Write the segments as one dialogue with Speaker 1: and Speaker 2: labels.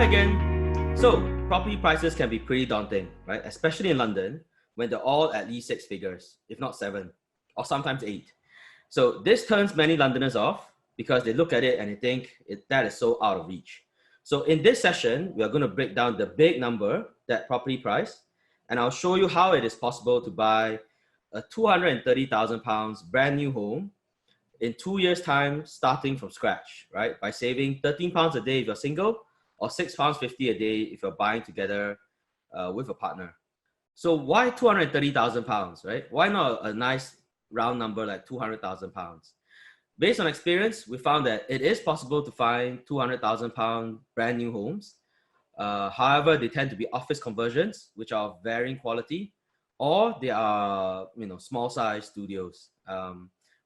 Speaker 1: Hi again. So, property prices can be pretty daunting, right? Especially in London, when they're all at least 6 figures, if not 7, or sometimes 8. So this turns many Londoners off because they look at it and they think that is so out of reach. So in this session, we are going to break down the big number, that property price, and I'll show you how it is possible to buy a £230,000 brand new home in 2 years' time, starting from scratch, right? By saving £13 a day if you're single, or £6.50 a day if you're buying together with a partner. So why £230,000, right? Why not a nice round number like £200,000? Based on experience, we found that it is possible to find £200,000 brand new homes. However, they tend to be office conversions, which are of varying quality, or they are small size studios.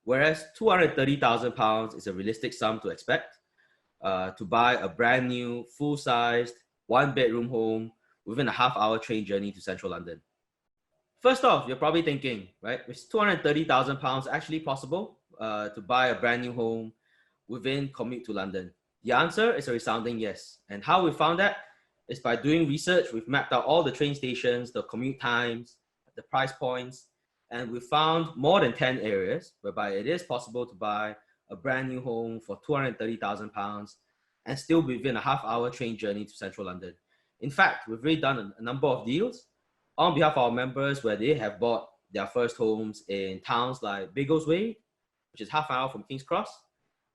Speaker 1: Whereas £230,000 is a realistic sum to expect to buy a brand new, full-sized, one-bedroom home within a half-hour train journey to central London. First off, you're probably thinking, right, is £230,000 actually possible to buy a brand new home within commute to London? The answer is a resounding yes. And how we found that is by doing research. We've mapped out all the train stations, the commute times, the price points, and we found more than 10 areas whereby it is possible to buy a brand new home for £230,000 and still be within a half-hour train journey to central London. In fact, we've already done a number of deals on behalf of our members where they have bought their first homes in towns like Biggleswade, which is half an hour from King's Cross,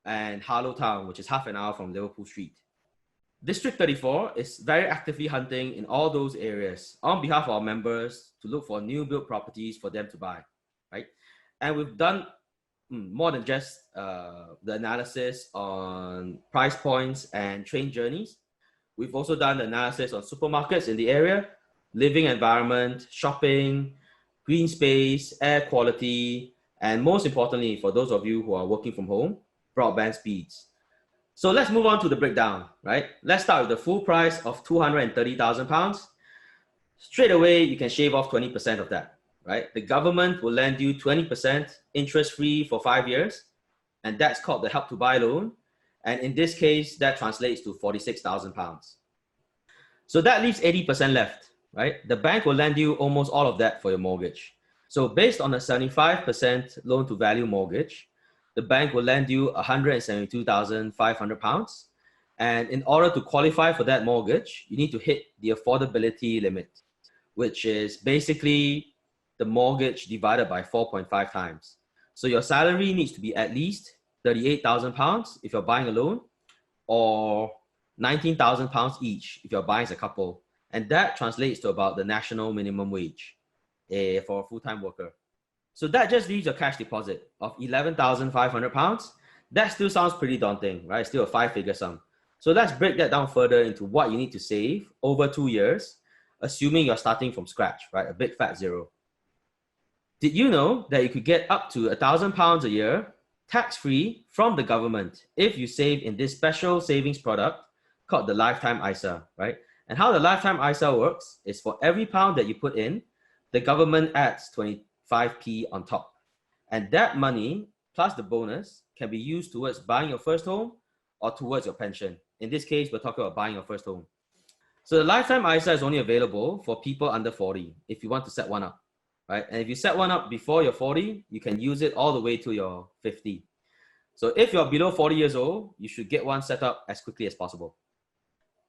Speaker 1: and Harlow Town, which is half an hour from Liverpool Street. District 34 is very actively hunting in all those areas on behalf of our members to look for new build properties for them to buy, right? And we've done more than just the analysis on price points and train journeys. We've also done the analysis on supermarkets in the area, living environment, shopping, green space, air quality, and most importantly, for those of you who are working from home, broadband speeds. So let's move on to the breakdown, right? Let's start with the full price of £230,000. Straight away, you can shave off 20% of that, right? The government will lend you 20% interest-free for 5 years, and that's called the Help to Buy loan. And in this case, that translates to £46,000. So that leaves 80% left, right? The bank will lend you almost all of that for your mortgage. So based on a 75% loan to value mortgage, the bank will lend you £172,500. And in order to qualify for that mortgage, you need to hit the affordability limit, which is basically the mortgage divided by 4.5 times. So your salary needs to be at least £38,000 if you're buying a loan, or £19,000 each if you're buying as a couple. And that translates to about the national minimum wage for a full-time worker. So that just leaves a cash deposit of £11,500. That still sounds pretty daunting, right? Still a 5-figure sum. So let's break that down further into what you need to save over 2 years, assuming you're starting from scratch, right? A big fat zero. Did you know that you could get up to £1,000 a year tax-free from the government if you save in this special savings product called the Lifetime ISA, right? And how the Lifetime ISA works is for every pound that you put in, the government adds 25p on top. And that money, plus the bonus, can be used towards buying your first home or towards your pension. In this case, we're talking about buying your first home. So the Lifetime ISA is only available for people under 40 if you want to set one up, right? And if you set one up before you're 40, you can use it all the way to your 50. So if you're below 40 years old, you should get one set up as quickly as possible.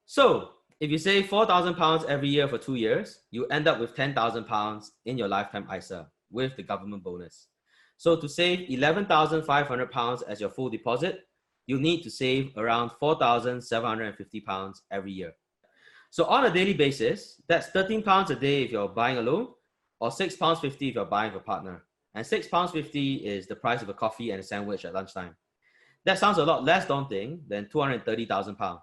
Speaker 1: So if you save £4,000 every year for 2 years, you end up with £10,000 in your Lifetime ISA with the government bonus. So to save £11,500 as your full deposit, you need to save around £4,750 every year. So on a daily basis, that's £13 a day if you're buying a loan, or £6.50 if you're buying with a partner. And £6.50 is the price of a coffee and a sandwich at lunchtime. That sounds a lot less daunting than £230,000.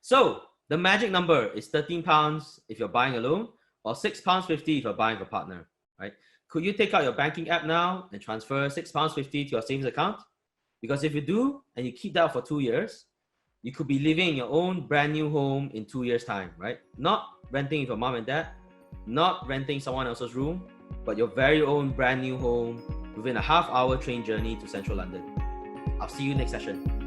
Speaker 1: So the magic number is £13 if you're buying a loan, or £6.50 if you're buying with a partner, right? Could you take out your banking app now and transfer £6.50 to your savings account? Because if you do, and you keep that for 2 years, you could be living in your own brand new home in 2 years' time, right? Not renting with your mom and dad, not renting someone else's room, but your very own brand new home within a half-hour train journey to central London. I'll see you next session.